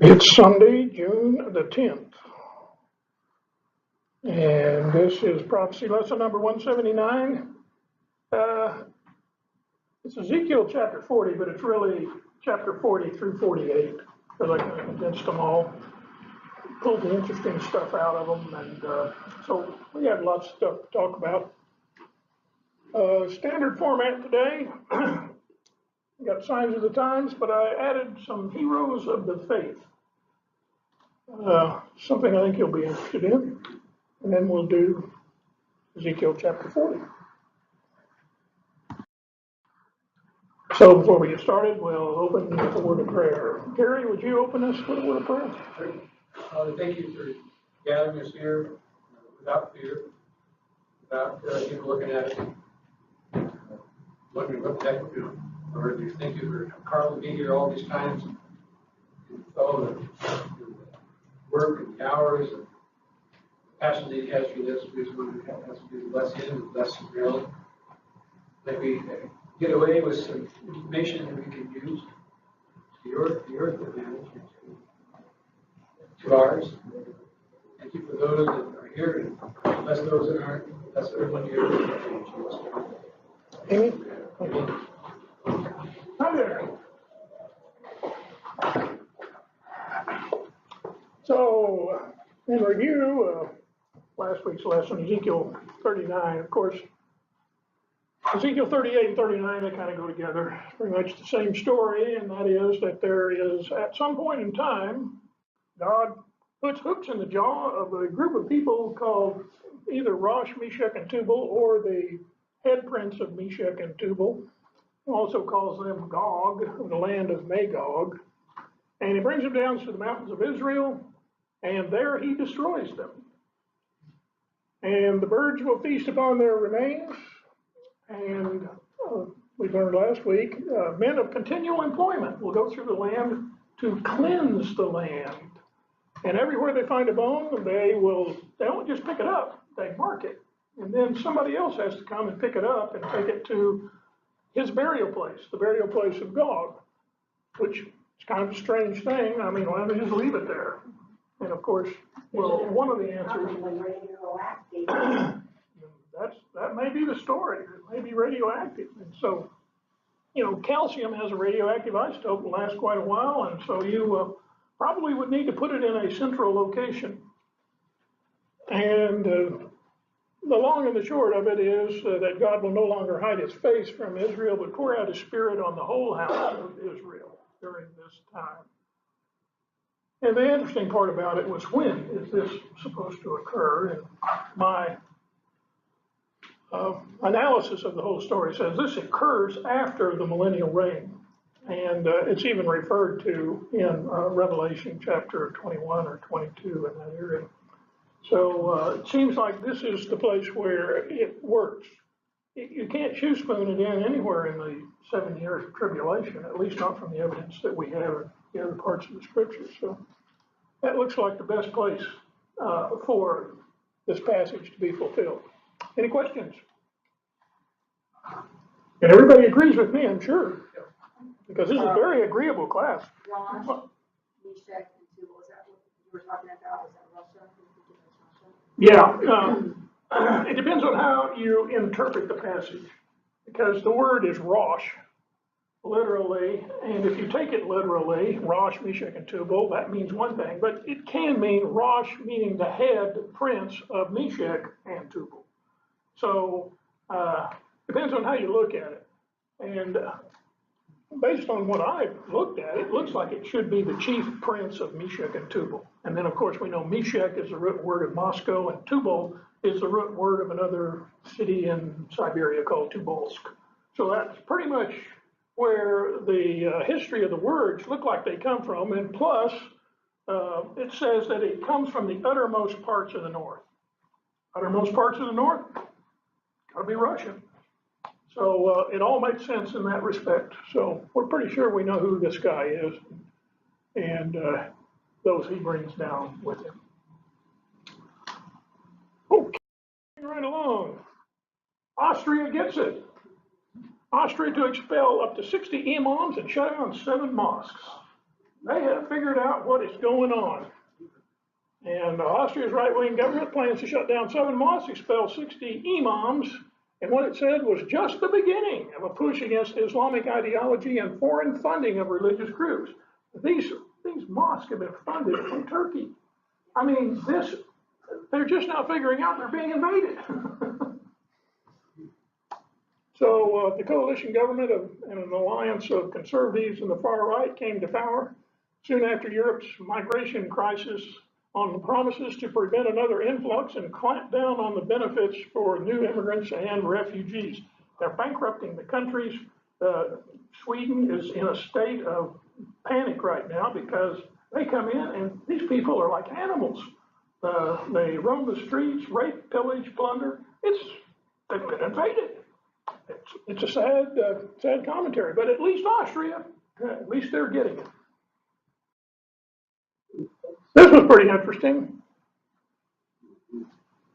It's Sunday, June the 10th, and this is prophecy lesson number 179. It's Ezekiel chapter 40, but it's really chapter 40 through 48, because I kind of condensed them all, pulled the interesting stuff out of them, and so we had lots of stuff to talk about. Standard format today. Got signs of the times, but I added some heroes of the faith. Something I think you'll be interested in. And then we'll do Ezekiel chapter 40. So before we get started, we'll open with a word of prayer. Gary, would you open us with a word of prayer? Father, thank you for gathering us here without fear, without even looking at it, wondering what the heck we're doing. Lord, we thank you for Carl being here all these times, and all the work and the hours and the passion that he has for this. We just want to have to bless him and bless him really. Let me get away with some information that we can use to your advantage, to ours. Thank you for those that are here, and bless those that aren't. Bless everyone here. Amen. Hi there. So, in review, last week's lesson, Ezekiel 39, of course, Ezekiel 38 and 39, they kind of go together. Pretty much the same story, and that is that there is, at some point in time, God puts hooks in the jaw of a group of people called either Rosh, Meshach, and Tubal, or the head prince of Meshach and Tubal. He also calls them Gog, the land of Magog. And he brings them down to the mountains of Israel, and there he destroys them. And the birds will feast upon their remains. And we learned last week, men of continual employment will go through the land to cleanse the land. And everywhere they find a bone, they don't just pick it up, they mark it. And then somebody else has to come and pick it up and take it to his burial place, the burial place of Gog, which is kind of a strange thing. I mean, why don't they just leave it there? And of course, well, one of the answers, that may be the story. It may be radioactive. And so, calcium has a radioactive isotope and lasts quite a while. And so you probably would need to put it in a central location. And the long and the short of it is that God will no longer hide his face from Israel, but pour out his spirit on the whole house of Israel during this time. And the interesting part about it was, when is this supposed to occur? And my analysis of the whole story says this occurs after the millennial reign. And it's even referred to in Revelation chapter 21 or 22 in that area. So it seems like this is the place where it works. You can't shoe spoon it in anywhere in the 7 years of tribulation, at least not from the evidence that we have in the other parts of the scripture. So that looks like the best place for this passage to be fulfilled. Any questions? And everybody agrees with me, I'm sure, because this is a very agreeable class. Rosh, Meshach, and Tubal, is that what you were talking about? Is that Russia? Yeah, it depends on how you interpret the passage, because the word is Rosh, literally, and if you take it literally, Rosh, Meshach, and Tubal, that means one thing, but it can mean Rosh, meaning the head prince of Meshach and Tubal. So, depends on how you look at it. And based on what I've looked at, it looks like it should be the chief prince of Meshach and Tubal. And then, of course, we know Meshach is the root word of Moscow, and Tubal is the root word of another city in Siberia called Tobolsk. So that's pretty much where the history of the words look like they come from. And plus, it says that it comes from the uttermost parts of the north. Uttermost parts of the north? Gotta be Russian. So it all makes sense in that respect. So we're pretty sure we know who this guy is and those he brings down with him. Okay, right along. Austria gets it. Austria to expel up to 60 imams and shut down 7 mosques. they have figured out what is going on. And Austria's right-wing government plans to shut down 7 mosques, expel 60 imams, and what it said was just the beginning of a push against Islamic ideology and foreign funding of religious groups. These mosques have been funded from Turkey. I mean, they're just now figuring out they're being invaded. So the coalition government and an alliance of conservatives and the far right came to power soon after Europe's migration crisis on the promises to prevent another influx and clamp down on the benefits for new immigrants and refugees. They're bankrupting the countries. Sweden is in a state of panic right now because they come in and these people are like animals. They roam the streets, rape, pillage, plunder. They've been invaded. It's a sad commentary, but at least Austria, at least they're getting it. This was pretty interesting.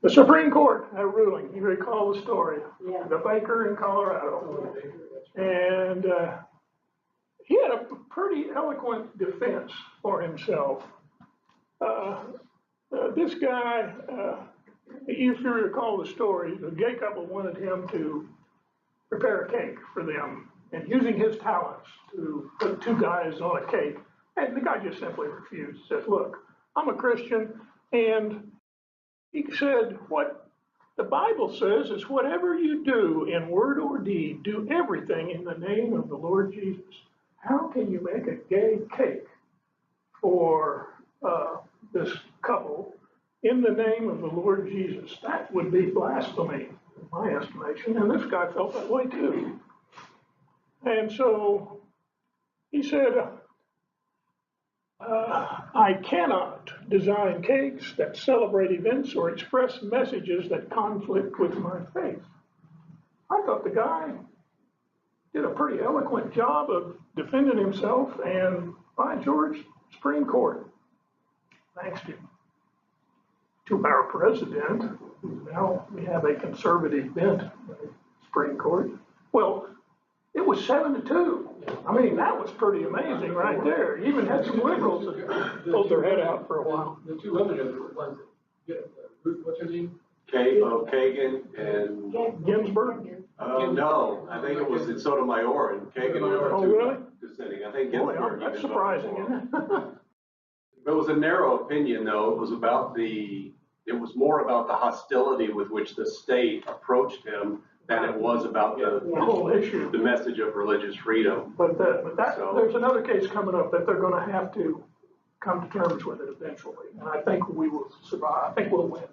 The Supreme Court had a ruling. You recall the story. Yeah. The baker in Colorado. And he had a pretty eloquent defense for himself. This guy, if you recall the story, the gay couple wanted him to prepare a cake for them and using his talents to put 2 guys on a cake. And the guy just simply refused. He says, look, I'm a Christian. And he said, what the Bible says is whatever you do in word or deed, do everything in the name of the Lord Jesus. How can you make a gay cake for this couple in the name of the Lord Jesus? That would be blasphemy, in my estimation. And this guy felt that way too. And so he said, I cannot design cakes that celebrate events or express messages that conflict with my faith. I thought the guy did a pretty eloquent job of defending himself, and by George, Supreme Court thanks him. To our president, now we have a conservative bent Supreme Court. Well, it was 7-2. I mean, that was pretty amazing right there. You even had some liberals that pulled their head out for a while. The 2 other ones, what's her name? Kagan and, Ginsburg? no, I think it was in Sotomayor and Kagan. Oh, really? Dissenting. I think Boy, Ginsburg. that's even surprising, voted for isn't him. It was a narrow opinion, though. It was more about the hostility with which the state approached him than it was about The whole issue. the message of religious freedom. But there's another case coming up that they're gonna have to come to terms with it eventually. And I think we will survive. I think we'll win.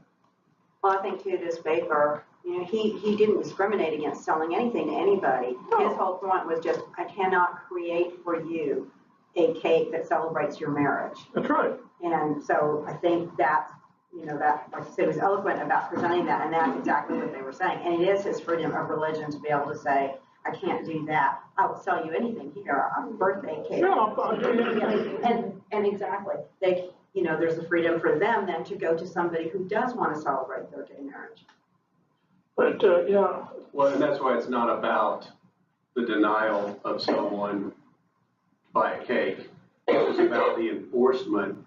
Well, I think too, this baker, he didn't discriminate against selling anything to anybody. No. His whole point was just, I cannot create for you a cake that celebrates your marriage. That's right. And so I think that, that, like I said, was eloquent about presenting that, and that's exactly what they were saying. And it is his freedom of religion to be able to say, I can't do that. I will sell you anything here, a birthday cake. Yeah, I'll do anything. And exactly, there's the freedom for them then to go to somebody who does want to celebrate their gay marriage. But, yeah. Well, and that's why it's not about the denial of someone by a cake. It was about the enforcement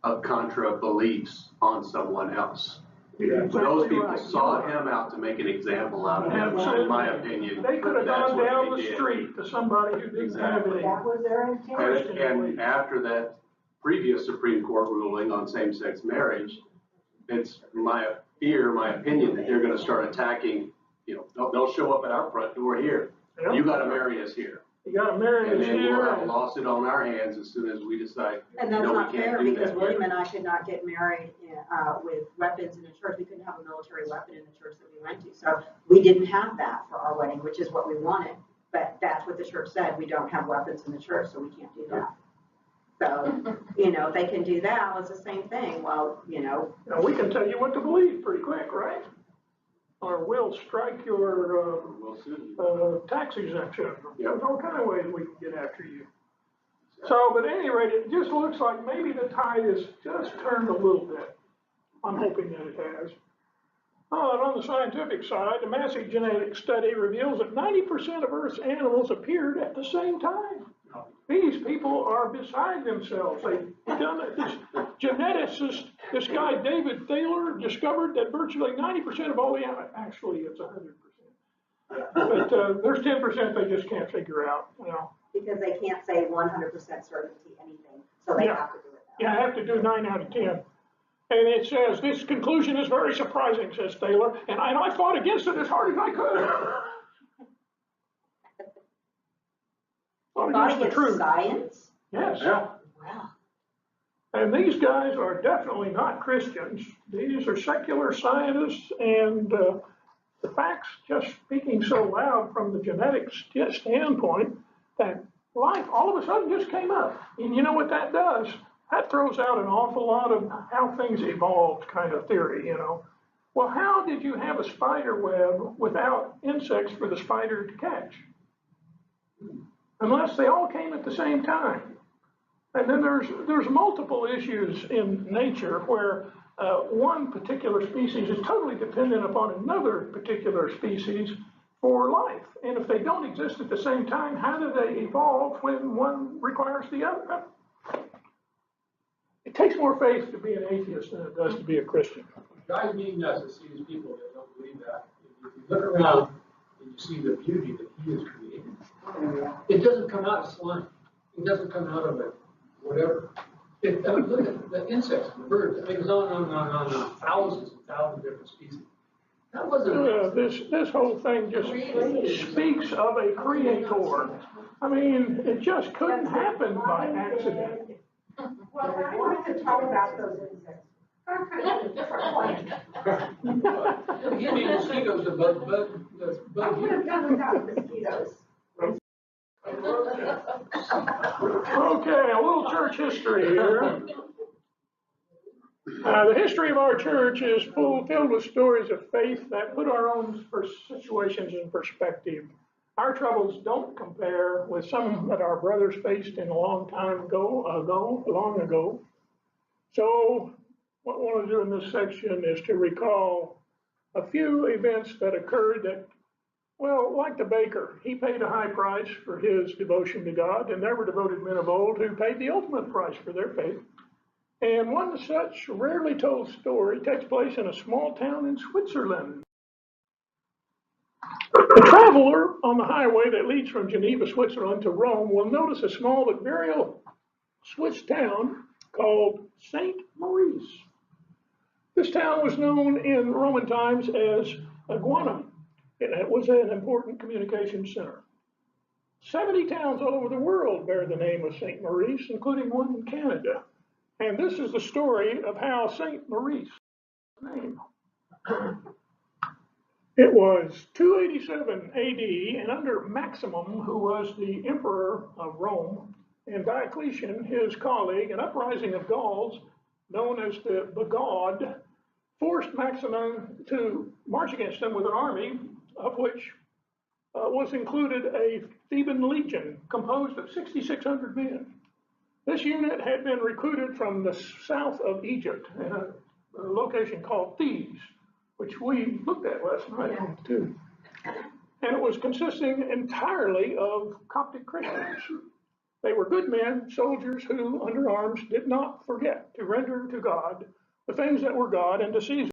of contra beliefs on someone else. Those people sought him out to make an example out of him, in my opinion. They could have That's gone what down they the did. street to somebody who didn't have any. That was their intent. And after that previous Supreme Court ruling on same-sex marriage, it's my fear, my opinion, that they're gonna start attacking, they'll show up at our front door here. Yeah. You gotta marry us here. You gotta marry And us then we'll here. have a lawsuit on our hands as soon as we decide, And that's no, we not fair, can't do because that. William and I could not get married with weapons in the church. We couldn't have a military weapon in the church that we went to. So we didn't have that for our wedding, which is what we wanted. But that's what the church said. We don't have weapons in the church, so we can't do that. So, if they can do that, well, it's the same thing. Well, Now, we can tell you what to believe pretty quick, right? Or we'll strike your We'll sue you. tax exemption. Yep. There's all kind of ways we can get after you. So, but at any rate, it just looks like maybe the tide has just turned a little bit. I'm hoping that it has. And on the scientific side, the massive genetic study reveals that 90% of Earth's animals appeared at the same time. These people are beside themselves. They've done it. This geneticist, this guy David Thaler, discovered that virtually 90% of all the, actually it's 100%. But there's 10% they just can't figure out, you know. Because they can't say 100% certainty anything, so they have to do it. Yeah, I have to do 9 out of 10. And it says, this conclusion is very surprising, says Thaler, and I fought against it as hard as I could. Fought against the truth. Science? Yes. Yeah. Wow. And these guys are definitely not Christians. These are secular scientists, and the facts just speaking so loud from the genetics standpoint that life all of a sudden just came up. And you know what that does? That throws out an awful lot of how things evolved kind of theory, you know. Well, how did you have a spider web without insects for the spider to catch? Unless they all came at the same time. And then there's multiple issues in nature where one particular species is totally dependent upon another particular species for life. And if they don't exist at the same time, how do they evolve when one requires the other? It takes more faith to be an atheist than it does to be a Christian. It drives me nuts to see these people that don't believe that. If you look around and you see the beauty that He has created, it doesn't come out of slime. It doesn't come out of it, whatever. Look at the insects, the birds. It goes on. Thousands and thousands of different species. That wasn't. This whole thing just speaks of a creator. I mean, it just couldn't happen by accident. Well, I wanted to talk about those insects. I'm kind of a different point. You mean mosquitoes, the bug I would have done without mosquitoes. Okay, a little church history here. The history of our church is filled with stories of faith that put our own situations in perspective. Our troubles don't compare with some that our brothers faced in a long ago. So what I want to do in this section is to recall a few events that occurred that, well, like the baker, he paid a high price for his devotion to God, and there were devoted men of old who paid the ultimate price for their faith. And one such rarely told story takes place in a small town in Switzerland. A traveler on the highway that leads from Geneva, Switzerland to Rome will notice a small but very old Swiss town called St. Maurice. This town was known in Roman times as Aguanum, and it was an important communication center. 70 towns all over the world bear the name of St. Maurice, including one in Canada. And this is the story of how St. Maurice was named. It was 287 AD, and under Maximum, who was the emperor of Rome, and Diocletian, his colleague, an uprising of Gauls, known as the Bagauds, forced Maximum to march against them with an army, of which was included a Theban legion composed of 6,600 men. This unit had been recruited from the south of Egypt in a location called Thebes, which we looked at last night too. And it was consisting entirely of Coptic Christians. They were good men, soldiers who, under arms, did not forget to render to God the things that were God and to Caesar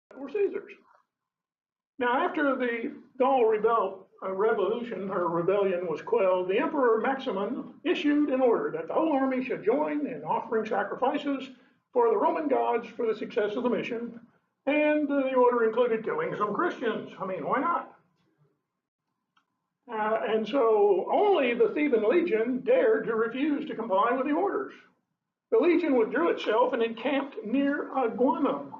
that were Caesar's. Now, after the Gaul rebellion was quelled, the Emperor Maximin issued an order that the whole army should join in offering sacrifices for the Roman gods for the success of the mission. And the order included killing some Christians. I mean, why not? And so only the Theban legion dared to refuse to comply with the orders. The legion withdrew itself and encamped near Aguanum,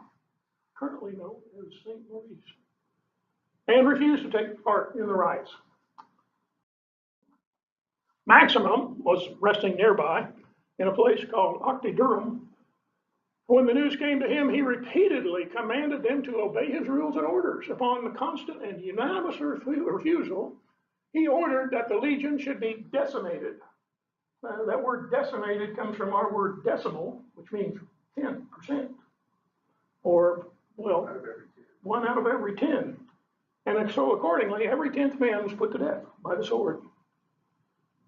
currently known as St. Maurice, and refused to take part in the rites. Maximum was resting nearby in a place called Octidurum. When the news came to him, he repeatedly commanded them to obey his rules and orders. Upon the constant and unanimous refusal, he ordered that the legion should be decimated. That word decimated comes from our word decimal, which means 10%, or, well, 1 out of every 10. And so accordingly, every 10th man was put to death by the sword.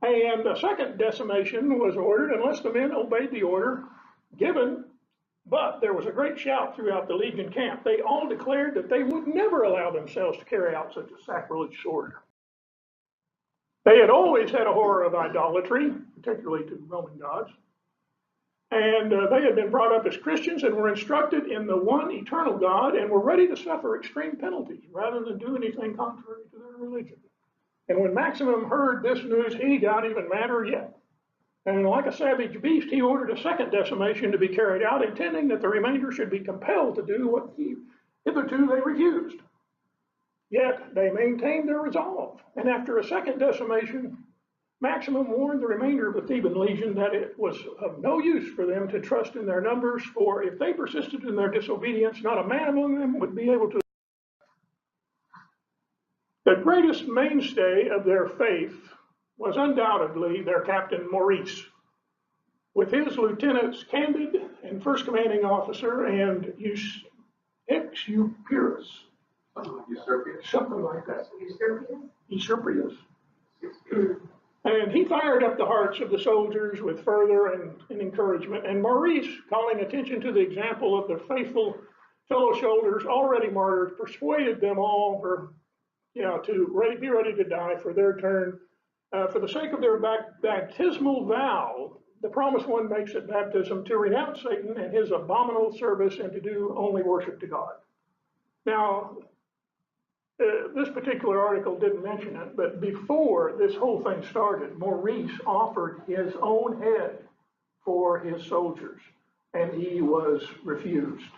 And a second decimation was ordered unless the men obeyed the order given. But there was a great shout throughout the legion camp. They all declared that they would never allow themselves to carry out such a sacrilege order. They had always had a horror of idolatry, particularly to Roman gods. And they had been brought up as Christians and were instructed in the one eternal God and were ready to suffer extreme penalties rather than do anything contrary to their religion. And when Maximum heard this news, he got even madder yet. And like a savage beast, he ordered a second decimation to be carried out, intending that the remainder should be compelled to do what hitherto they refused. Yet they maintained their resolve, and after a second decimation, Maximum warned the remainder of the Theban legion that it was of no use for them to trust in their numbers, for if they persisted in their disobedience, not a man among them would be able to. The greatest mainstay of their faith was undoubtedly their captain Maurice, with his lieutenants Candid and first commanding officer and Eusebius, something like that. Eusebius. And he fired up the hearts of the soldiers with fervor and encouragement. And Maurice, calling attention to the example of their faithful fellow soldiers already martyred, persuaded them all to be ready to die for their turn. For the sake of their baptismal vow, the promise one makes at baptism to renounce Satan and his abominable service and to do only worship to God. Now, this particular article didn't mention it, but before this whole thing started, Maurice offered his own head for his soldiers, and he was refused.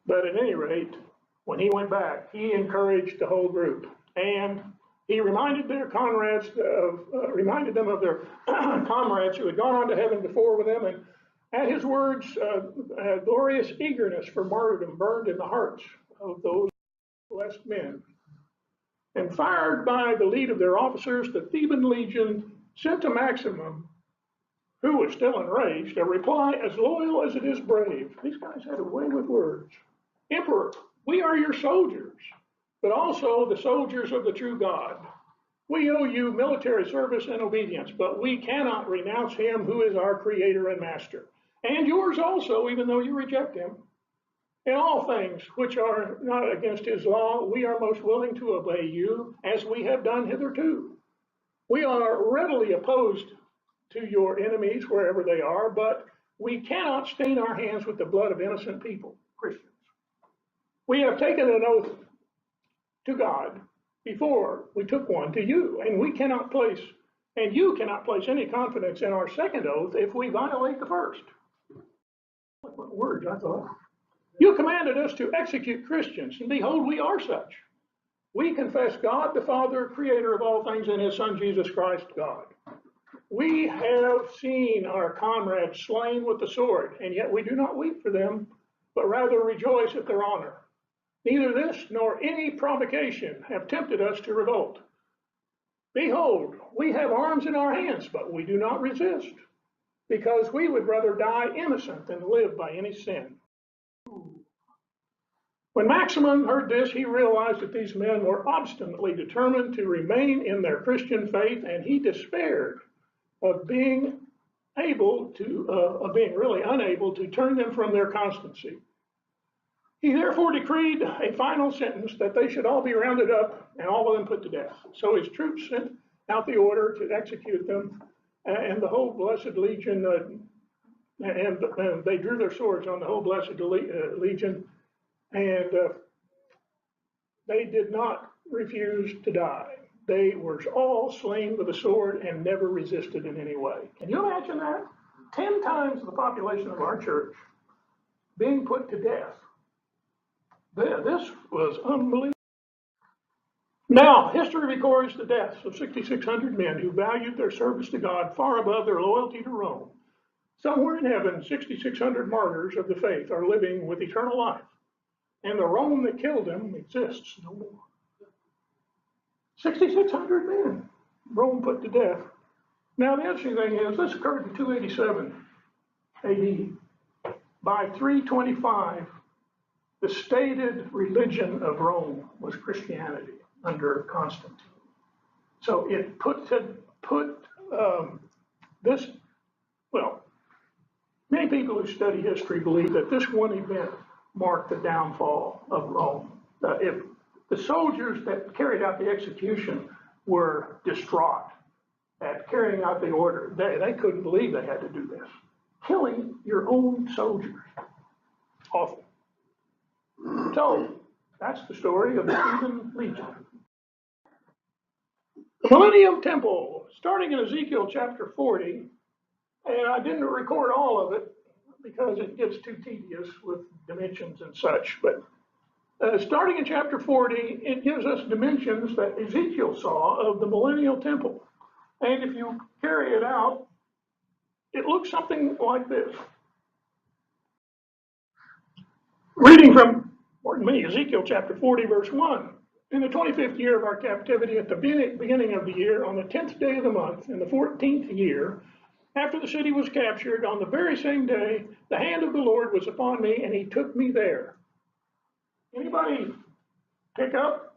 But at any rate, when he went back, he encouraged the whole group, and he reminded them of their comrades who had gone on to heaven before with them, and at his words, glorious eagerness for martyrdom burned in the hearts of those blessed men. And fired by the lead of their officers, the Theban legion sent to Maximum, who was still enraged, a reply as loyal as it is brave. These guys had a way with words. Emperor, we are your soldiers, but also the soldiers of the true God. We owe you military service and obedience, but we cannot renounce him who is our creator and master. And yours also, even though you reject him. In all things which are not against his law, we are most willing to obey you, as we have done hitherto. We are readily opposed to your enemies wherever they are, but we cannot stain our hands with the blood of innocent people, Christians. We have taken an oath to God before we took one to you, and you cannot place any confidence in our second oath if we violate the first. What words, I thought. You commanded us to execute Christians, and behold, we are such. We confess God, the Father, creator of all things, and his Son, Jesus Christ, God. We have seen our comrades slain with the sword, and yet we do not weep for them, but rather rejoice at their honor. Neither this nor any provocation have tempted us to revolt. Behold, we have arms in our hands, but we do not resist, because we would rather die innocent than live by any sin. When Maximum heard this, he realized that these men were obstinately determined to remain in their Christian faith, and he despaired of being really unable to turn them from their constancy. He therefore decreed a final sentence that they should all be rounded up and all of them put to death. So his troops sent out the order to execute them, and the whole blessed legion, and they drew their swords on the whole blessed legion, and they did not refuse to die. They were all slain with a sword and never resisted in any way. Can you imagine that? 10 times the population of our church being put to death. This was unbelievable. Now, history records the deaths of 6,600 men who valued their service to God far above their loyalty to Rome. Somewhere in heaven, 6,600 martyrs of the faith are living with eternal life, and the Rome that killed them exists no more. 6,600 men, Rome put to death. Now, the interesting thing is, this occurred in 287 AD. By 325, the stated religion of Rome was Christianity under Constantine. So it put to put this, well, many people who study history believe that this one event marked the downfall of Rome. If the soldiers that carried out the execution were distraught at carrying out the order, they couldn't believe they had to do this. Killing your own soldiers. Awful. So, that's the story of the Heathen Legion. The Millennium Temple, starting in Ezekiel chapter 40, and I didn't record all of it because it gets too tedious with dimensions and such, but starting in chapter 40, it gives us dimensions that Ezekiel saw of the Millennial Temple. And if you carry it out, it looks something like this. Reading from, pardon me, Ezekiel chapter 40, verse 1. In the 25th year of our captivity, at the beginning of the year, on the 10th day of the month, in the 14th year, after the city was captured, on the very same day, the hand of the Lord was upon me, and he took me there. Anybody pick up?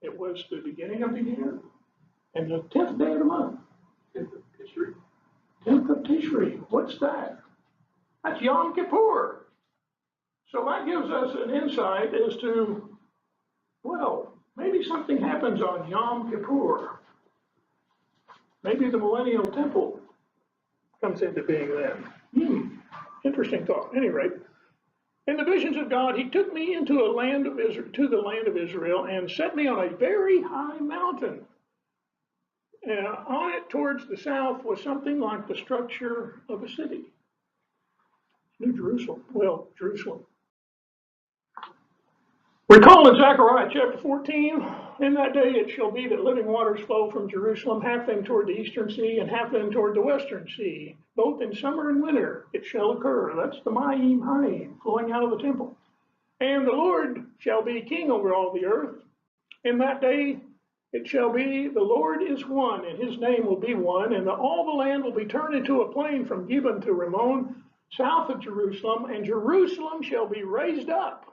It was the beginning of the year, and the 10th day of the month. 10th of Tishri. 10th of Tishri. What's that? That's Yom Kippur. So that gives us an insight as to, well, maybe something happens on Yom Kippur. Maybe the Millennial Temple comes into being then. Interesting thought. At any rate, in the visions of God, he took me into the land of Israel and set me on a very high mountain. On it towards the south was something like the structure of a city. New Jerusalem. Well, Jerusalem. Recall in Zechariah chapter 14, in that day it shall be that living waters flow from Jerusalem, half them toward the eastern sea and half them toward the western sea. Both in summer and winter it shall occur. That's the Mayim Haim flowing out of the temple. And the Lord shall be king over all the earth. In that day it shall be, the Lord is one, and his name will be one, and all the land will be turned into a plain from Gibeon to Rimmon, south of Jerusalem, and Jerusalem shall be raised up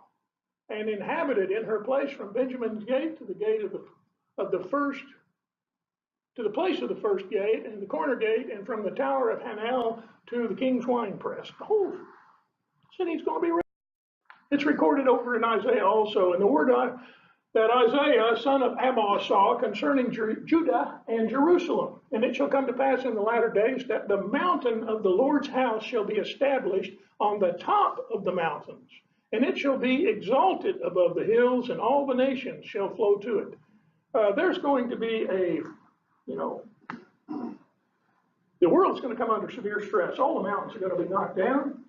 and inhabited in her place from Benjamin's gate to the gate of the first, to the place of the first gate and the corner gate, and from the tower of Hanel to the king's winepress. The whole city's going to be raised. It's recorded over in Isaiah also, and the word that Isaiah, son of Amoz, saw concerning Judah and Jerusalem. And it shall come to pass in the latter days that the mountain of the Lord's house shall be established on the top of the mountains, and it shall be exalted above the hills, and all the nations shall flow to it. There's going to be the world's going to come under severe stress. All the mountains are going to be knocked down,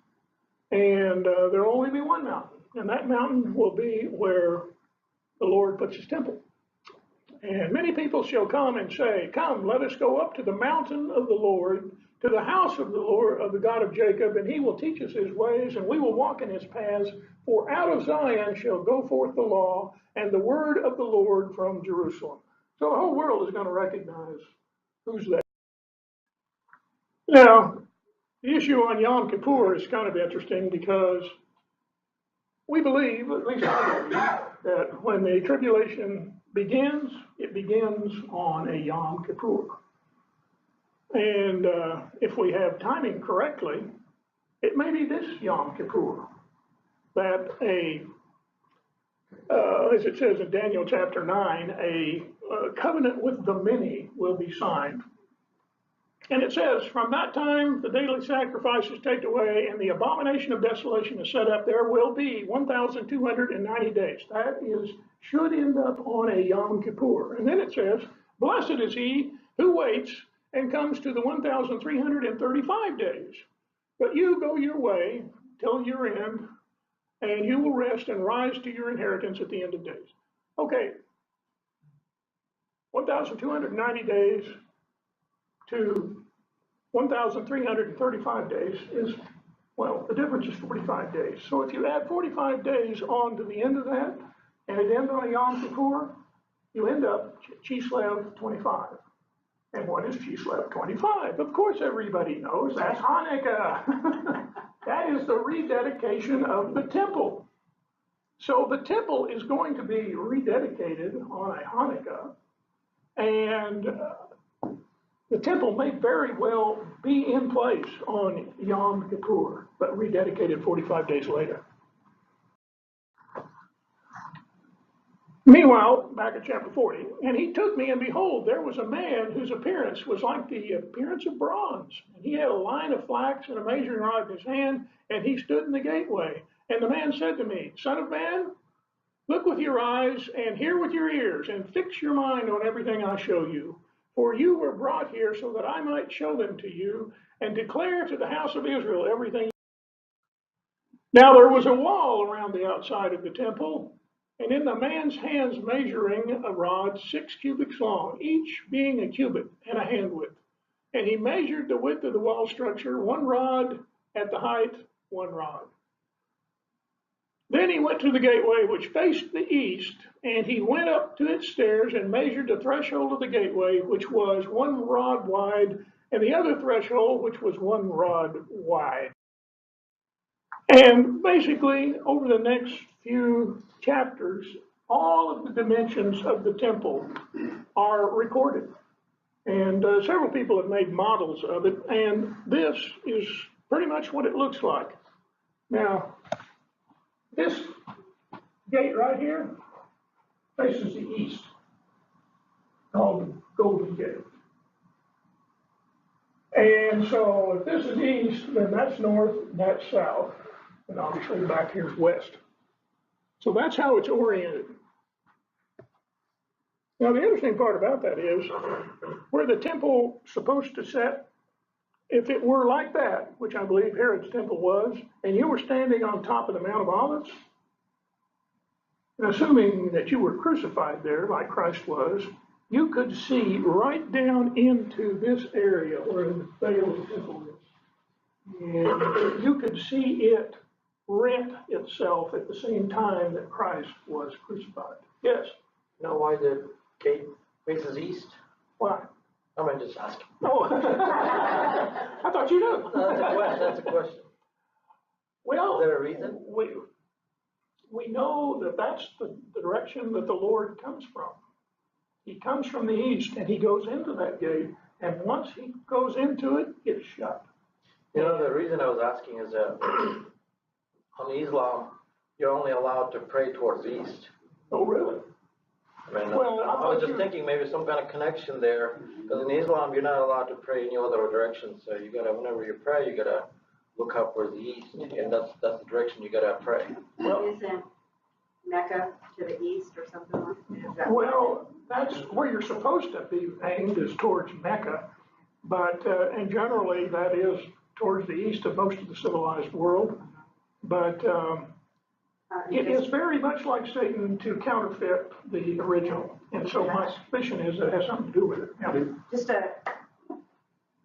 and there will only be one mountain, and that mountain will be where the Lord puts his temple. And many people shall come and say, come, let us go up to the mountain of the Lord, to the house of the Lord, of the God of Jacob, and he will teach us his ways, and we will walk in his paths. For out of Zion shall go forth the law and the word of the Lord from Jerusalem. So the whole world is going to recognize who's that. Now, the issue on Yom Kippur is kind of interesting because we believe, at least I believe, that when the tribulation begins, it begins on a Yom Kippur. And if we have timing correctly, it may be this Yom Kippur that as it says in Daniel chapter 9, a covenant with the many will be signed. And it says, from that time the daily sacrifices take away, and the abomination of desolation is set up. There will be 1,290 days. That should end up on a Yom Kippur. And then it says, blessed is he who waits and comes to the 1,335 days. But you go your way till your end, and you will rest and rise to your inheritance at the end of days. Okay, 1,290 days to 1,335 days is, well, the difference is 45 days. So if you add 45 days on to the end of that, and it ends on a Yom Kippur, you end up Chislev 25. And what is Chislev 25? Of course, everybody knows that's Hanukkah. That is the rededication of the temple. So the temple is going to be rededicated on a Hanukkah, and The temple may very well be in place on Yom Kippur, but rededicated 45 days later. Meanwhile, back at chapter 40, and he took me, and behold, there was a man whose appearance was like the appearance of bronze. And he had a line of flax and a measuring rod in his hand, and he stood in the gateway. And the man said to me, Son of man, look with your eyes and hear with your ears, and fix your mind on everything I show you. For you were brought here so that I might show them to you, and declare to the house of Israel everything. Now there was a wall around the outside of the temple, and in the man's hands measuring a rod 6 cubits long, each being a cubit and a hand width. And he measured the width of the wall structure, 1 rod at the height, 1 rod. Then he went to the gateway which faced the east, and he went up to its stairs and measured the threshold of the gateway, which was 1 rod wide, and the other threshold, which was 1 rod wide. And basically, over the next few chapters, all of the dimensions of the temple are recorded. And several people have made models of it, and this is pretty much what it looks like. Now, this gate right here faces the east, called the Golden Gate. And so if this is east, then that's north, that's south. And obviously back here is west. So that's how it's oriented. Now the interesting part about that is where the temple supposed to set, if it were like that, which I believe Herod's temple was, and you were standing on top of the Mount of Olives, and assuming that you were crucified there like Christ was, you could see right down into this area where the veil of the temple is. And you could see it rent itself at the same time that Christ was crucified. Yes? You know why the gate faces east? Why? I mean, just asking. Oh, I thought you knew. No, that's a question. Well, Is there a reason? We know that that's the direction that the Lord comes from. He comes from the east, and he goes into that gate, and once he goes into it, it's shut. You know, the reason I was asking is that on Islam, you're only allowed to pray towards the east. Oh, really? I mean, Well, I was just thinking maybe some kind of connection there, because in Islam, you're not allowed to pray any other direction. So you gotta, whenever you pray, you gotta look up towards the east, and that's the direction you gotta pray. Well, Isn't Mecca to the east or something like that? Is that well, that's where you're supposed to be aimed, is towards Mecca, but and generally that is towards the east of most of the civilized world. But it is very much like Satan to counterfeit the original, and so my suspicion is it has something to do with it. Yeah.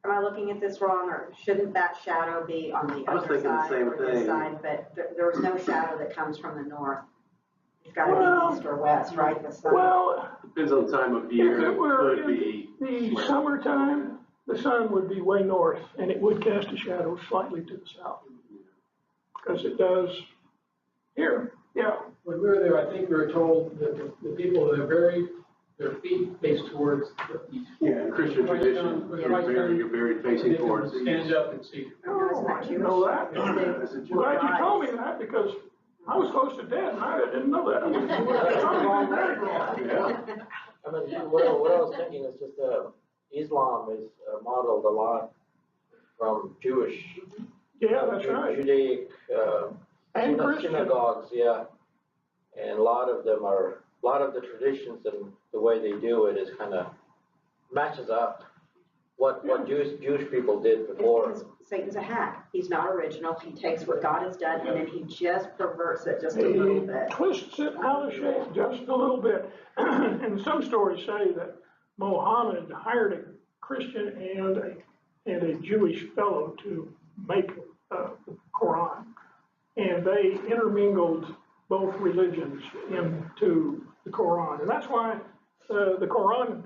Am I looking at this wrong, or shouldn't that shadow be on the I was other thinking the side same or this thing. side? But there was no shadow that comes from the north. It's gotta Well, be east or west, right? The sun. Well, Depends on the time of if year, it it were could be. in the summertime, the sun would be way north, and it would cast a shadow slightly to the south, because it does here. Yeah. When we were there, I think we were told that the people that are buried, their feet face towards the east. Yeah, in Christian tradition, you're buried facing towards the Stand east. up and see. Oh, I didn't know that. As a I'm glad you told me that, because I was close to death and I didn't know that. Yeah. I mean, what I was thinking is just Islam is modeled a lot from Jewish, Yeah, that's right. Judaic And Christian. synagogues, yeah. And a lot of the traditions and the way they do it is kind of matches up what Jewish people did before. It's because Satan's a hack. He's not original. He takes what God has done and then he just perverts it just a little He bit. twists it out of shape just a little bit. And some stories say that Mohammed hired a Christian and a Jewish fellow to make the Quran. And they intermingled both religions into the Quran. And that's why the Quran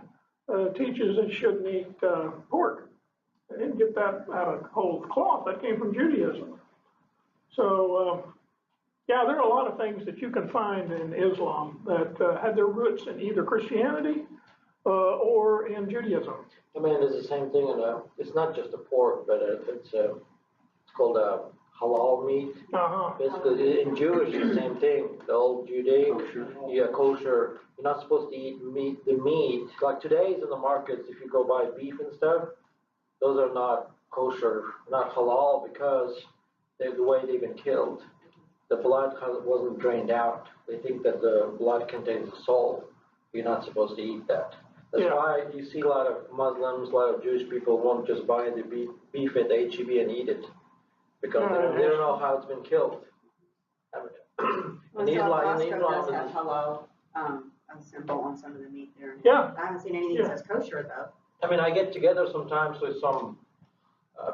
teaches that you shouldn't eat pork. They didn't get that out of whole cloth. That came from Judaism. So, yeah, there are a lot of things that you can find in Islam that had their roots in either Christianity or in Judaism. I mean, it's the same thing, it's not just the pork, but it's called halal meat. Uh-huh. Basically, in Jewish, the same thing. The old Judaic, kosher. You're not supposed to eat the meat. Like today's in the markets, if you go buy beef and stuff, those are not kosher, not halal, because the way they've been killed. The blood wasn't drained out. They think that the blood contains a soul. You're not supposed to eat that. That's why you see a lot of Muslims, a lot of Jewish people won't just buy the beef at the HEB and eat it, because they don't know how it's been killed. Well, so Costco does have halal, a symbol on some of the meat there. Yeah. I haven't seen anything that says kosher though. I mean, I get together sometimes with some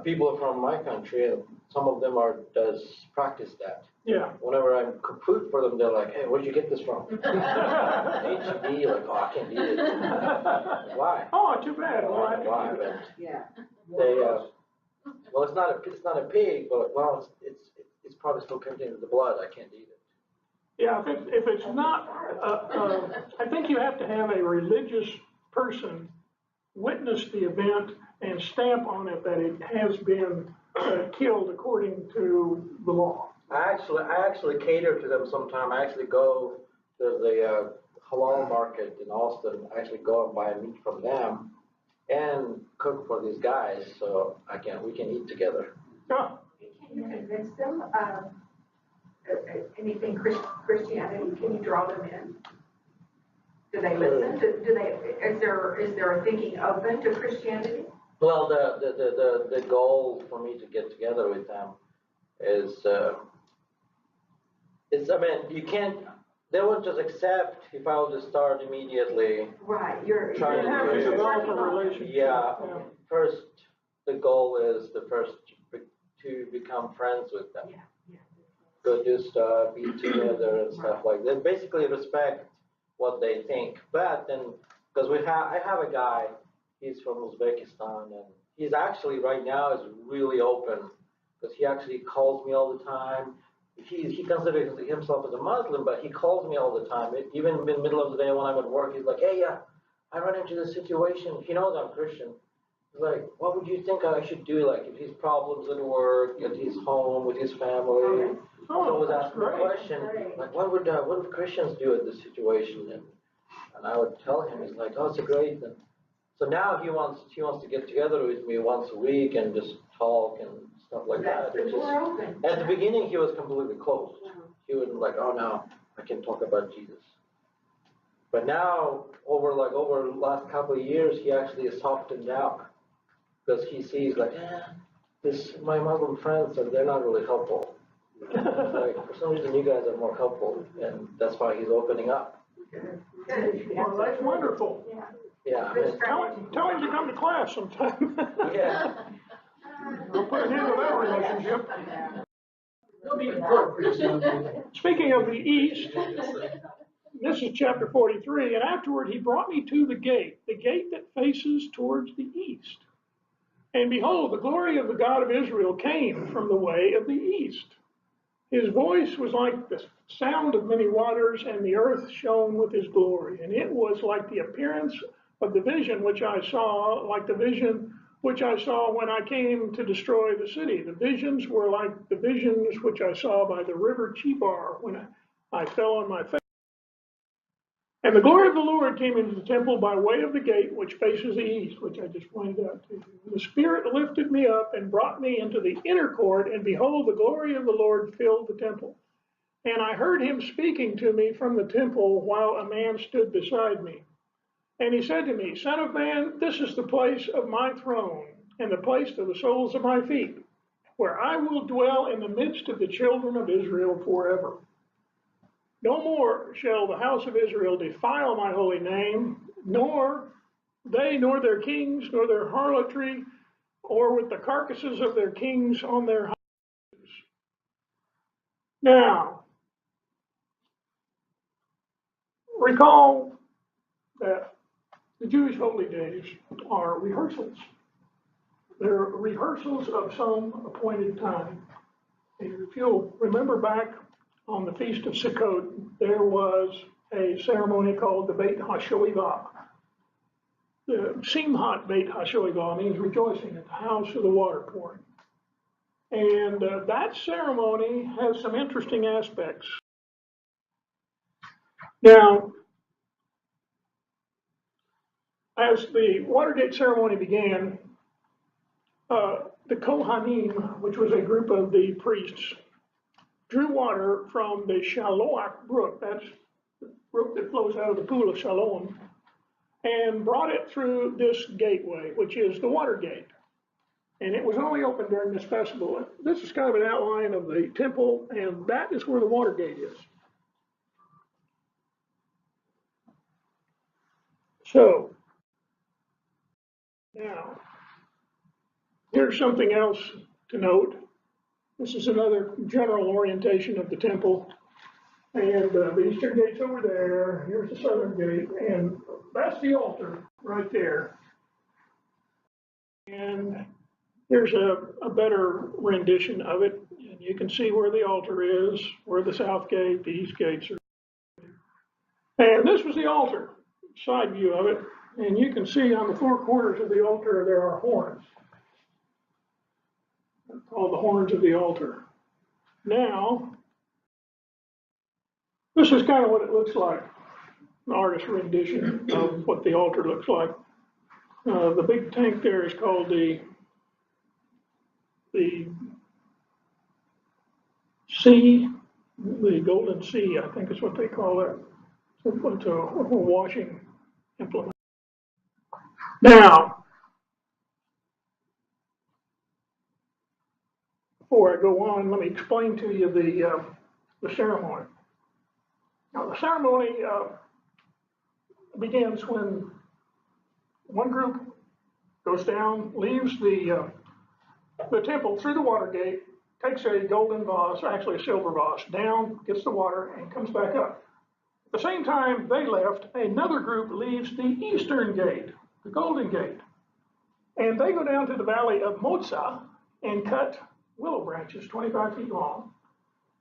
people from my country, and some of them does practice that. Yeah. Whenever I cook food for them, they're like, "Hey, where'd you get this from?" HEB, like, "Oh, I can't eat it." Why? Oh, too bad. Well, Why? But Yeah. they, well, it's not a pig, but well, it's probably still contains the blood. I can't eat it. Yeah, if it's not, I think you have to have a religious person witness the event and stamp on it that it has been killed according to the law. I actually cater to them sometime. I actually go to the halal market in Austin. I actually go and buy meat from them and cook for these guys, so we can eat together. Yeah. Can you convince them of anything Christianity? Can you draw them in? Do they listen? Do they? Is there a thinking open to Christianity? Well, the goal for me to get together with them is I mean, you can't. They won't just accept if I will just start immediately. Right. You're trying to to develop a relationship. Yeah. First, the goal is to become friends with them. Yeah. Go do stuff, eat together and stuff like that. Basically respect what they think. But then, because I have a guy, he's from Uzbekistan, and he's actually right now is really open, because he actually calls me all the time. He considers himself as a Muslim, but he calls me all the time. Even in the middle of the day when I'm at work, he's like, "Hey, I run into this situation." He knows I'm Christian. He's like, "What would you think I should do? Like, if he's problems at work, at his home, with his family." He's always asking the question, like, what would Christians do in this situation? And I would tell him, he's like, "Oh, it's a great." And so now he wants to get together with me once a week and just talk and stuff like that. At the beginning, he was completely closed. He would like, "Oh no, I can talk about Jesus." But now, over the last couple of years, he actually has softened down, because he sees like, my Muslim friends, and they're not really helpful. Like, for some reason, you guys are more helpful, and that's why he's opening up. Well, that's wonderful. Yeah. Tell him to come to class sometime. Yeah. We'll put an end to that relationship. They'll be important for yourself. Speaking of the East, this is chapter 43, and afterward he brought me to the gate that faces towards the east. And behold, the glory of the God of Israel came from the way of the east. His voice was like the sound of many waters, and the earth shone with his glory. And it was like the appearance of the vision which I saw, like the vision which I saw when I came to destroy the city. The visions were like the visions which I saw by the river Chebar when I fell on my face. And the glory of the Lord came into the temple by way of the gate which faces the east, which I just pointed out to you. The Spirit lifted me up and brought me into the inner court, and behold, the glory of the Lord filled the temple. And I heard him speaking to me from the temple while a man stood beside me. And he said to me, "Son of man, this is the place of my throne, and the place of the soles of my feet, where I will dwell in the midst of the children of Israel forever. No more shall the house of Israel defile my holy name, nor they, nor their kings, nor their harlotry, or with the carcasses of their kings on their houses." Now, recall that the Jewish holy days are rehearsals. They're rehearsals of some appointed time. And if you'll remember back on the Feast of Sukkot, there was a ceremony called the Beit HaShoevah. the Simhat Beit HaShoeva means rejoicing at the house of the water pouring. And that ceremony has some interesting aspects. Now, as the Watergate ceremony began, the Kohanim, which was a group of the priests, drew water from the Shaloach brook, that's the brook that flows out of the pool of Siloam, and brought it through this gateway, which is the water gate. And it was only open during this festival. This is kind of an outline of the temple, and that is where the water gate is. So, now, here's something else to note. This is another general orientation of the temple. And the eastern gate's over there. Here's the southern gate. And that's the altar right there. And here's a better rendition of it. And you can see where the altar is, where the south gate, the east gates are. And this was the altar, side view of it. And you can see on the four corners of the altar there are horns. They're called the horns of the altar. Now, this is kind of what it looks like, an artist's rendition of what the altar looks like. The big tank there is called the sea, the golden sea, I think is what they call it. It's a washing implement. Now, before I go on, let me explain to you the ceremony. Now, the ceremony begins when one group goes down, leaves the temple through the water gate, takes a golden vase, actually a silver vase, down, gets the water, and comes back up. At the same time they left, another group leaves the eastern gate, the golden gate, and they go down to the valley of Moza and cut willow branches 25 feet long.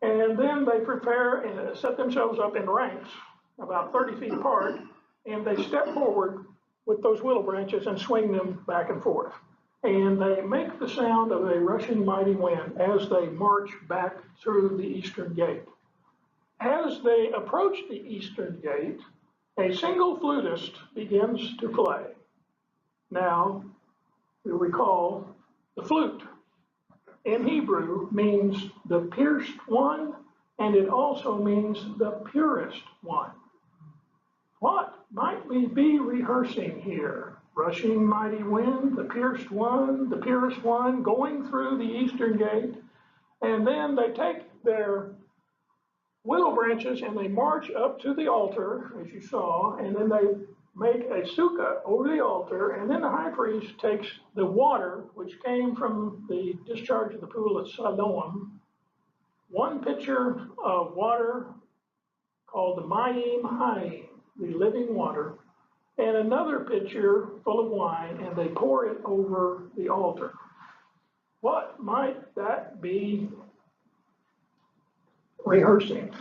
And then they prepare and set themselves up in ranks about 30 feet apart, and they step forward with those willow branches and swing them back and forth. And they make the sound of a rushing mighty wind as they march back through the eastern gate. As they approach the eastern gate, a single flutist begins to play. Now, you'll recall the flute in Hebrew means the pierced one, and it also means the purest one. What might we be rehearsing here? Rushing mighty wind, the pierced one, the purest one, going through the eastern gate, and then they take their willow branches and they march up to the altar, as you saw, and then they make a sukkah over the altar, and then the high priest takes the water, which came from the discharge of the pool of Siloam, one pitcher of water called the Mayim Hayim, the living water, and another pitcher full of wine, and they pour it over the altar. What might that be rehearsing?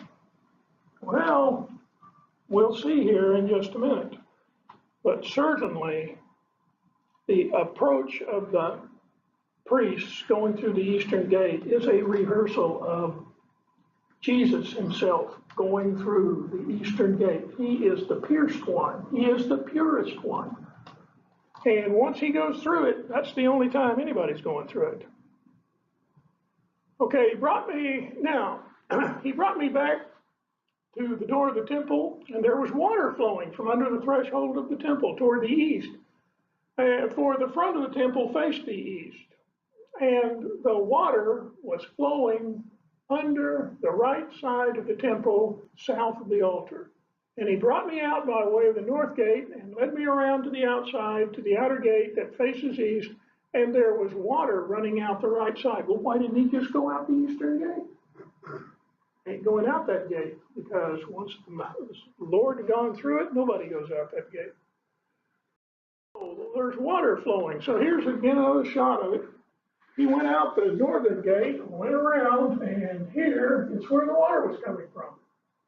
Well, we'll see here in just a minute. But certainly, the approach of the priests going through the eastern gate is a rehearsal of Jesus himself going through the eastern gate. He is the pierced one. He is the purest one. And once he goes through it, that's the only time anybody's going through it. Okay, he brought me back to the door of the temple, and there was water flowing from under the threshold of the temple toward the east. For the front of the temple faced the east, and the water was flowing under the right side of the temple, south of the altar. And he brought me out by way of the north gate and led me around to the outside, to the outer gate that faces east, and there was water running out the right side. Well, why didn't he just go out the eastern gate? Ain't going out that gate, because once the Lord had gone through it, nobody goes out that gate. Oh, there's water flowing. So here's again another shot of it. He went out the northern gate, went around, and here is where the water was coming from.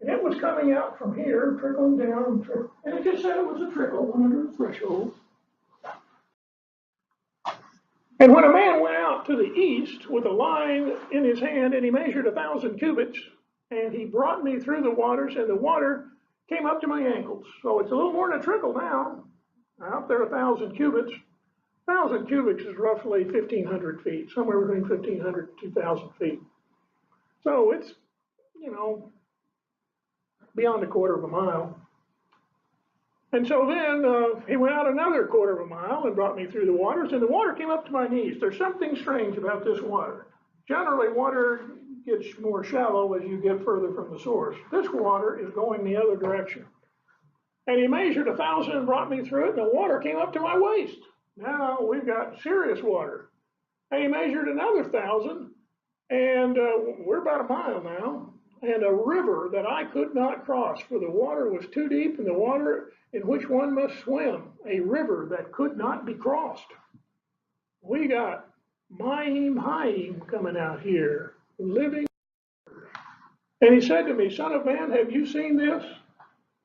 And it was coming out from here, trickling down, and it just said it was a trickle under the threshold. And when a man went out to the east with a line in his hand, and he measured 1,000 cubits, and he brought me through the waters, and the water came up to my ankles. So it's a little more than a trickle now. Out there, 1,000 cubits. 1,000 cubics is roughly 1,500 feet, somewhere between 1,500 and 2,000 feet. So it's, beyond a quarter of a mile. And so then he went out another quarter of a mile and brought me through the waters, and the water came up to my knees. There's something strange about this water. Generally, water gets more shallow as you get further from the source. This water is going the other direction. And he measured 1,000 and brought me through it, and the water came up to my waist. Now we've got serious water. And he measured another 1,000, and we're about a mile now, and a river that I could not cross, for the water was too deep, and the water in which one must swim, a river that could not be crossed. We got Haim coming out here, living. And he said to me, "Son of man, have you seen this?"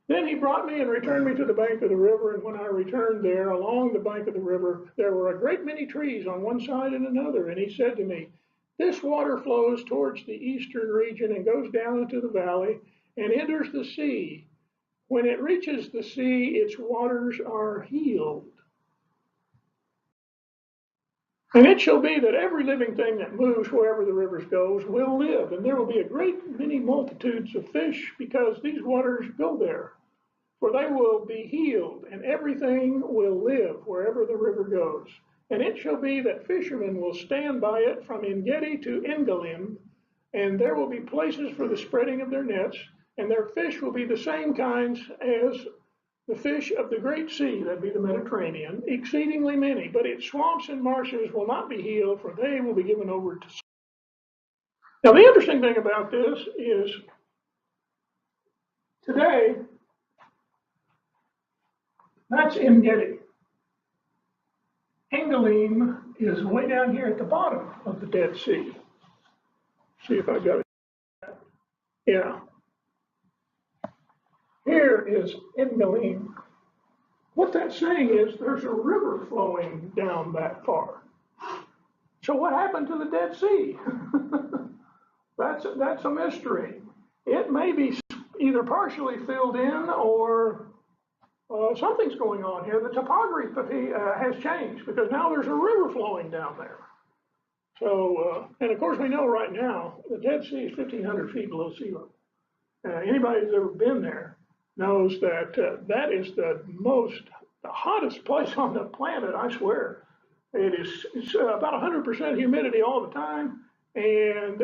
Then he brought me and returned me to the bank of the river, and when I returned there, along the bank of the river, there were a great many trees on one side and another. And he said to me, "This water flows towards the eastern region and goes down into the valley and enters the sea. When it reaches the sea, its waters are healed. And it shall be that every living thing that moves wherever the rivers goes will live, and there will be a great many multitudes of fish, because these waters go there. For they will be healed, and everything will live wherever the river goes. And it shall be that fishermen will stand by it from Engedi to Engalim, and there will be places for the spreading of their nets, and their fish will be the same kinds as the fish of the great sea," that'd be the Mediterranean, "exceedingly many. But its swamps and marshes will not be healed, for they will be given over to." Now, the interesting thing about this is today, that's Engedi. Engalim is way down here at the bottom of the Dead Sea. See if I got it. Yeah. Here is Engalim. What that's saying is there's a river flowing down that far. So what happened to the Dead Sea? That's a mystery. It may be either partially filled in, or something's going on here. The topography has changed, because now there's a river flowing down there. So, and of course we know right now the Dead Sea is 1,500 feet below sea level. Anybody who's ever been there knows that that is the hottest place on the planet, I swear. It's about 100% humidity all the time, and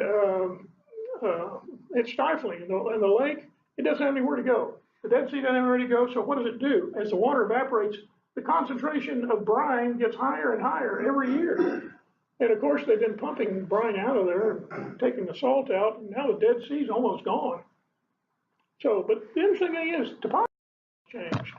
it's stifling. And the lake, it doesn't have anywhere to go. The Dead Sea doesn't have anywhere to go, so what does it do? As the water evaporates, the concentration of brine gets higher and higher every year. And of course, they've been pumping brine out of there and taking the salt out, and now the Dead Sea's almost gone. So, but the interesting thing is, topography changed.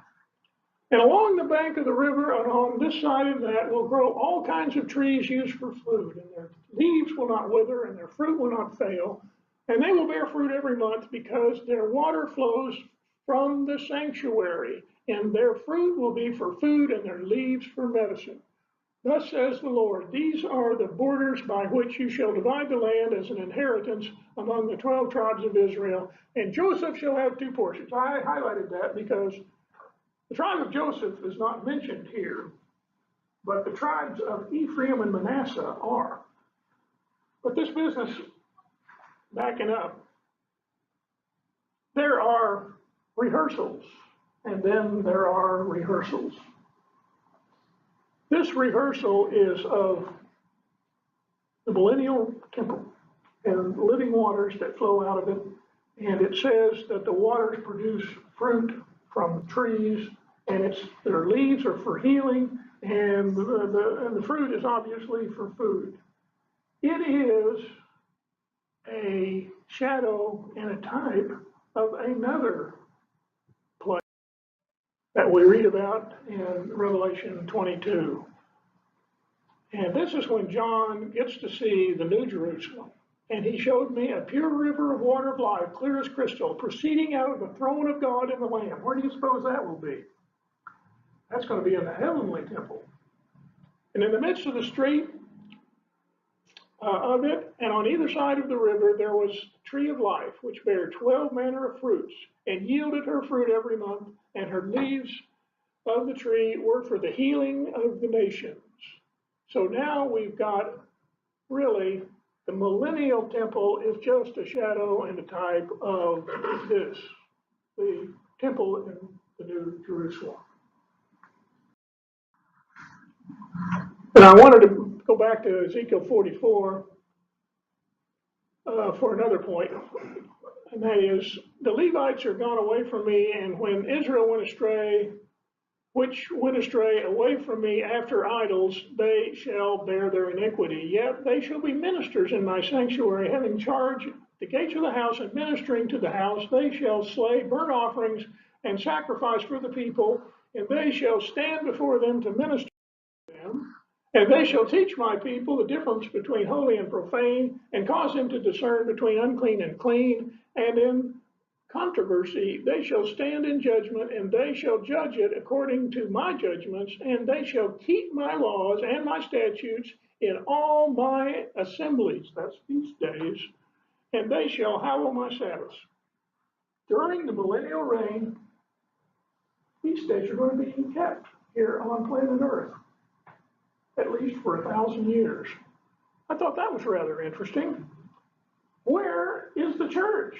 And along the bank of the river and on this side of that will grow all kinds of trees used for food, and their leaves will not wither and their fruit will not fail, and they will bear fruit every month, because their water flows from the sanctuary, and their fruit will be for food and their leaves for medicine. Thus says the Lord, these are the borders by which you shall divide the land as an inheritance among the 12 tribes of Israel, and Joseph shall have 2 portions. I highlighted that because the tribe of Joseph is not mentioned here, but the tribes of Ephraim and Manasseh are. But this business, backing up, there are rehearsals, and then there are rehearsals. This rehearsal is of the millennial temple and living waters that flow out of it. And it says that the waters produce fruit from trees, and their leaves are for healing, and the fruit is obviously for food. It is a shadow and a type of another place that we read about in Revelation 22. And this is when John gets to see the New Jerusalem. And he showed me a pure river of water of life, clear as crystal, proceeding out of the throne of God and the Lamb. Where do you suppose that will be? That's going to be in the heavenly temple. And in the midst of the street, of it, and on either side of the river there was the tree of life, which bare 12 manner of fruits, and yielded her fruit every month, and her leaves of the tree were for the healing of the nations. So now we've got really the millennial temple is just a shadow and a type of this, the temple in the New Jerusalem. And I wanted to go back to Ezekiel 44 for another point, and that is the Levites are gone away from me, and when Israel went astray, which went astray away from me after idols, they shall bear their iniquity. Yet they shall be ministers in my sanctuary, having charge the gates of the house and ministering to the house. They shall slay burnt offerings and sacrifice for the people, and they shall stand before them to minister to them. And they shall teach my people the difference between holy and profane, and cause them to discern between unclean and clean. And in controversy they shall stand in judgment, and they shall judge it according to my judgments, and they shall keep my laws and my statutes in all my assemblies, that's feast days, and they shall hallow my Sabbaths. During the millennial reign, feast days are going to be kept here on planet Earth, at least for 1,000 years. I thought that was rather interesting. Where is the church?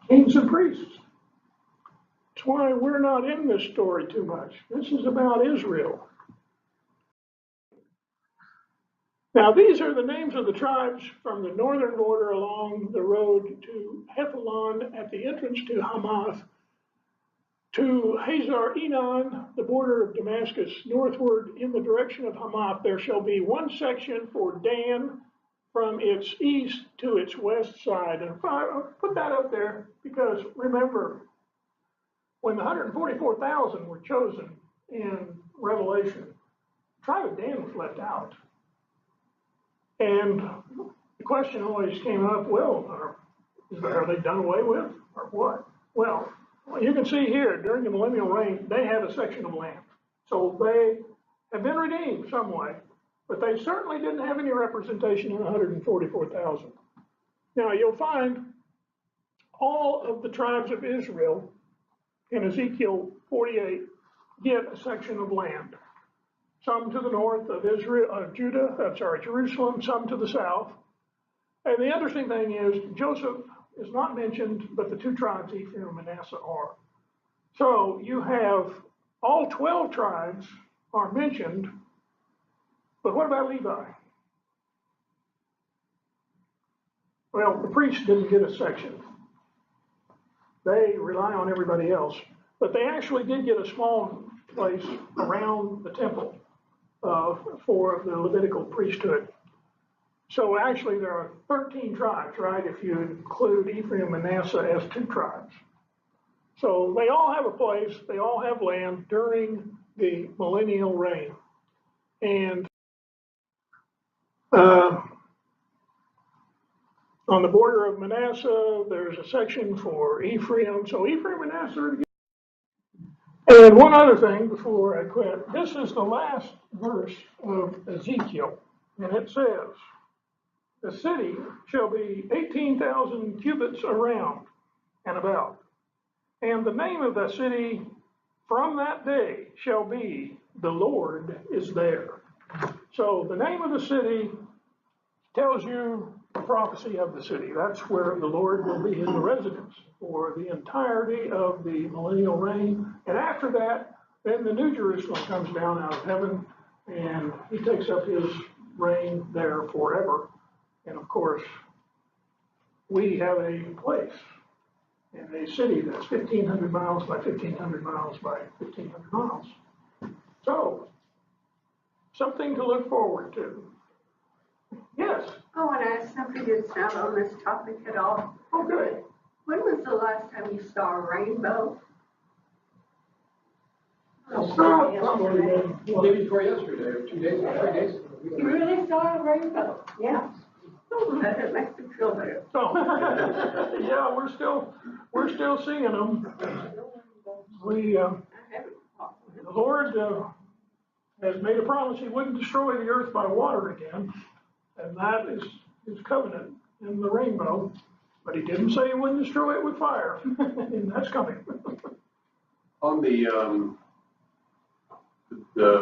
Kings and priests. That's why we're not in this story too much. This is about Israel. Now, these are the names of the tribes from the northern border along the road to Hethlon at the entrance to Hamath, to Hazar Enon, the border of Damascus, northward in the direction of Hamath. There shall be one section for Dan from its east to its west side. And I'll put that up there because remember, when the 144,000 were chosen in Revelation, the tribe of Dan was left out. And the question always came up, well, are they done away with or what? Well, you can see here, during the millennial reign, they had a section of land. So they have been redeemed some way, but they certainly didn't have any representation in 144,000. Now you'll find all of the tribes of Israel in Ezekiel 48 get a section of land. Some to the north of Jerusalem, some to the south. And the interesting thing is Joseph is not mentioned, but the two tribes, Ephraim and Manasseh, are. So you have all 12 tribes are mentioned, but what about Levi? Well, the priests didn't get a section. They rely on everybody else, but they actually did get a small place around the temple for the Levitical priesthood. So actually there are 13 tribes, right, if you include Ephraim and Manasseh as two tribes. So they all have a place, they all have land during the millennial reign. And on the border of Manasseh, there's a section for Ephraim. So Ephraim and Manasseh are together. And one other thing before I quit, this is the last verse of Ezekiel, and it says, the city shall be 18,000 cubits around and about. And the name of the city from that day shall be, the Lord is there. So the name of the city tells you the prophecy of the city. That's where the Lord will be in the residence for the entirety of the millennial reign. And after that, then the New Jerusalem comes down out of heaven, and he takes up his reign there forever. And of course, we have a place in a city that's 1,500 miles by 1,500 miles by 1,500 miles. So, something to look forward to. Yes? I want to ask something that's not on this topic at all. Okay. When was the last time you saw a rainbow? Day before yesterday, or 2 days ago, 3 days ago. You really saw a rainbow? Yeah. Oh, that makes me feel better. So, yeah, we're still seeing them. The Lord has made a promise he wouldn't destroy the earth by water again, and that is his covenant in the rainbow. But he didn't say he wouldn't destroy it with fire, and that's coming. On the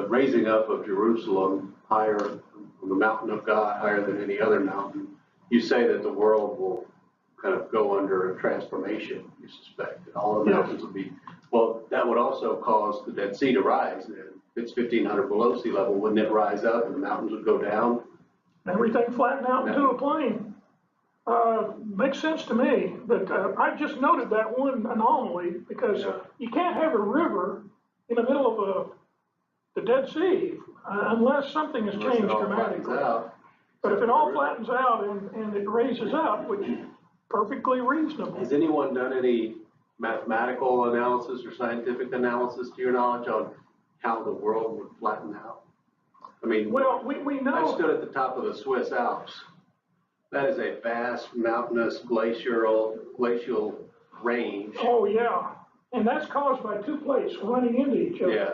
raising up of Jerusalem higher on the mountain of God, higher than any other mountain, you say that the world will kind of go under a transformation, you suspect, that all the mountains will be, well, that would also cause the Dead Sea to rise then. If it's 1,500 below sea level, wouldn't it rise up and the mountains would go down? Everything flatten out into a plain. Makes sense to me, but I just noted that one anomaly because you can't have a river in the middle of the Dead Sea unless something has changed dramatically. But if it all flattens out and it raises up, which is perfectly reasonable. Has anyone done any mathematical analysis or scientific analysis, to your knowledge, on how the world would flatten out? I mean, well, we know. I stood at the top of the Swiss Alps. That is a vast, mountainous, glacial range. Oh, yeah. And that's caused by two plates running into each other. Yeah.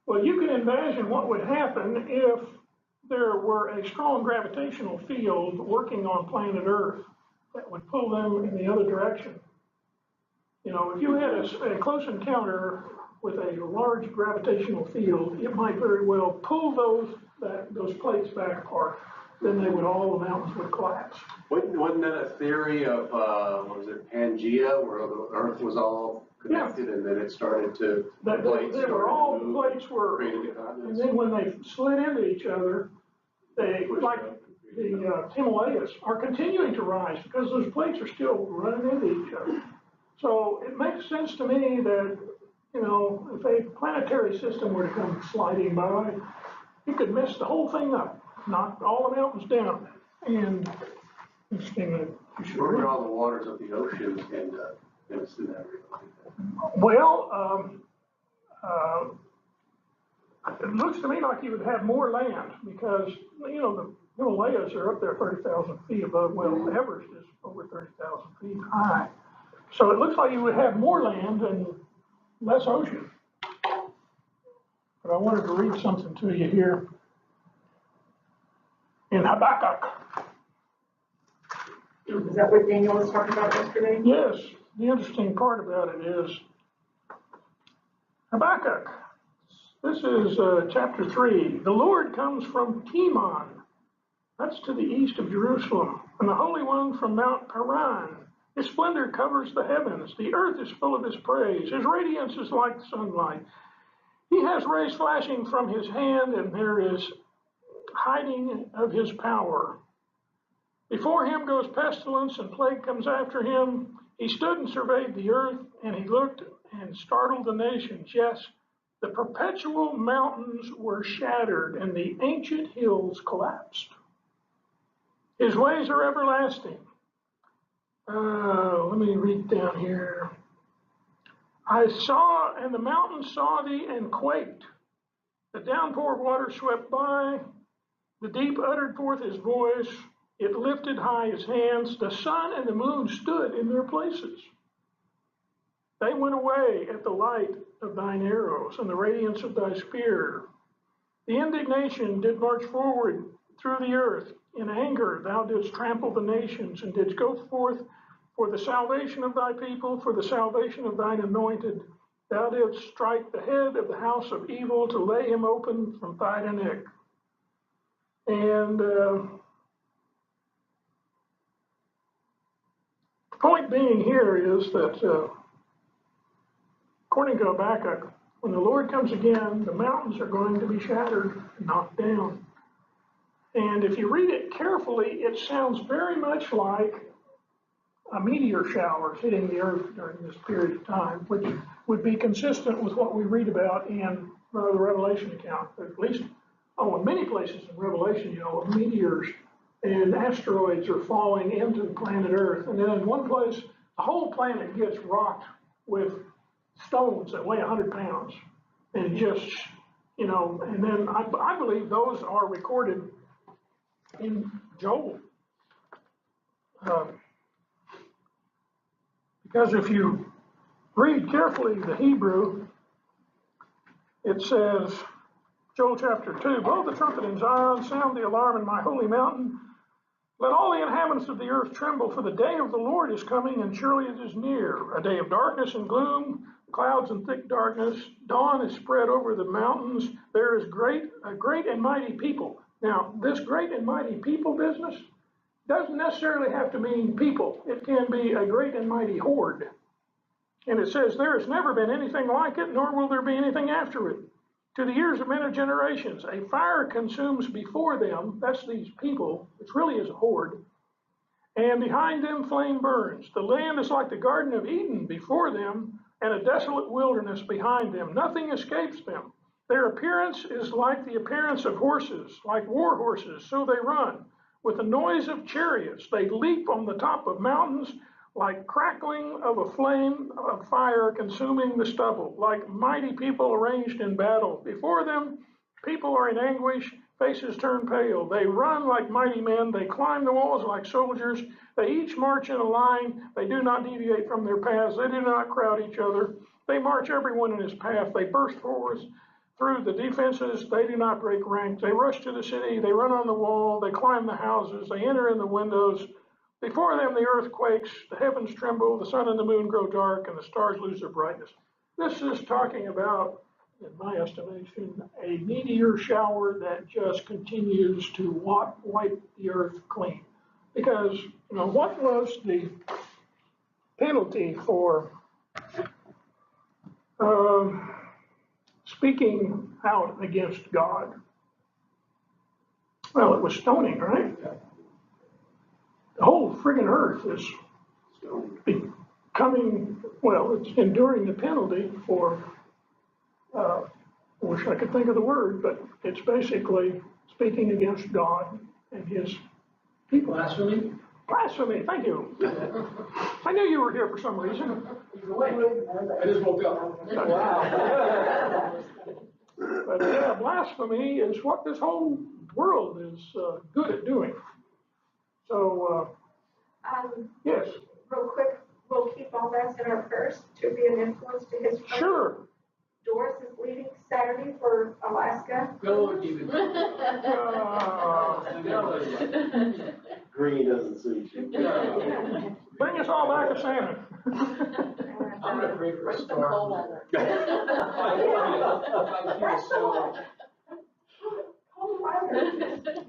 Well, you can imagine what would happen if there were a strong gravitational field working on planet Earth that would pull them in the other direction. You know, if you had a close encounter with a large gravitational field, it might very well pull those plates back apart. Then all the mountains would collapse. Wasn't that a theory of, what was it, Pangea, where the Earth was all connected and then it started to, plates were, created the continents? and then when they slid into each other, the Himalayas are continuing to rise because those plates are still running into each other. So it makes sense to me that, you know, if a planetary system were to come sliding by, you could mess the whole thing up, knock all the mountains down. And interesting that you should. Where would all the waters of the ocean end up in a scenario like that? Well, it looks to me like you would have more land because, you know, the Himalayas are up there 30,000 feet above, well, Everest is over 30,000 feet high. So it looks like you would have more land and less ocean. But I wanted to read something to you here. In Habakkuk. Is that what Daniel was talking about yesterday? Yes, the interesting part about it is Habakkuk. This is chapter 3. The Lord comes from Teman. That's to the east of Jerusalem. And the Holy One from Mount Paran. His splendor covers the heavens. The earth is full of his praise. His radiance is like the sunlight. He has rays flashing from his hand, and there is hiding of his power. Before him goes pestilence, and plague comes after him. He stood and surveyed the earth, and he looked and startled the nations. Yes, the perpetual mountains were shattered, and the ancient hills collapsed. His ways are everlasting. Let me read down here. I saw, and the mountains saw thee and quaked. The downpour of water swept by. The deep uttered forth his voice. It lifted high his hands. The sun and the moon stood in their places. They went away at the light of thine arrows and the radiance of thy spear. The indignation did march forward through the earth. In anger thou didst trample the nations and didst go forth for the salvation of thy people, for the salvation of thine anointed. Thou didst strike the head of the house of evil to lay him open from thigh to neck. And the point being here is that according to Habakkuk, when the Lord comes again, the mountains are going to be shattered, knocked down. And if you read it carefully, it sounds very much like a meteor shower hitting the earth during this period of time, which would be consistent with what we read about in the Revelation account. At least, in many places in Revelation, you know, meteors and asteroids are falling into the planet Earth. And then in one place, the whole planet gets rocked with stones that weigh 100 pounds. And just, you know, and then I believe those are recorded in Joel. Because if you read carefully the Hebrew, it says, Joel chapter 2, blow the trumpet in Zion, sound the alarm in my holy mountain. Let all the inhabitants of the earth tremble, for the day of the Lord is coming, and surely it is near. A day of darkness and gloom, clouds and thick darkness. Dawn is spread over the mountains. There is a great and mighty people. Now, this great and mighty people business doesn't necessarily have to mean people. It can be a great and mighty horde. And it says, there has never been anything like it, nor will there be anything after it. To the ears of men of generations, a fire consumes before them, that's these people, which really is a horde, and behind them flame burns. The land is like the Garden of Eden before them, and a desolate wilderness behind them. Nothing escapes them. Their appearance is like the appearance of horses, like war horses, so they run. With the noise of chariots, they leap on the top of mountains, like crackling of a flame of fire consuming the stubble, like mighty people arranged in battle. Before them, people are in anguish, faces turn pale. They run like mighty men, they climb the walls like soldiers. They each march in a line, they do not deviate from their paths, they do not crowd each other. They march everyone in his path, they burst forward through the defenses, they do not break ranks. They rush to the city, they run on the wall, they climb the houses, they enter in the windows. Before them the earth quakes, the heavens tremble, the sun and the moon grow dark, and the stars lose their brightness. This is talking about, in my estimation, a meteor shower that just continues to wipe the earth clean. Because, what was the penalty for speaking out against God? Well, it was stoning, right? The whole friggin' earth is becoming, it's enduring the penalty for, I wish I could think of the word, but it's basically speaking against God and his people. Blasphemy? Blasphemy, thank you. I knew you were here for some reason. I just woke up. Wow. But yeah, blasphemy is what this whole world is good at doing. So, yes. Real quick, we'll keep all that in our prayers to be an influence to his. Sure. Doris is leaving Saturday for Alaska. Don't even. Green doesn't suit you. Bring us all back a salmon. I'm gonna pray for a Some storm. cold weather. Cold weather.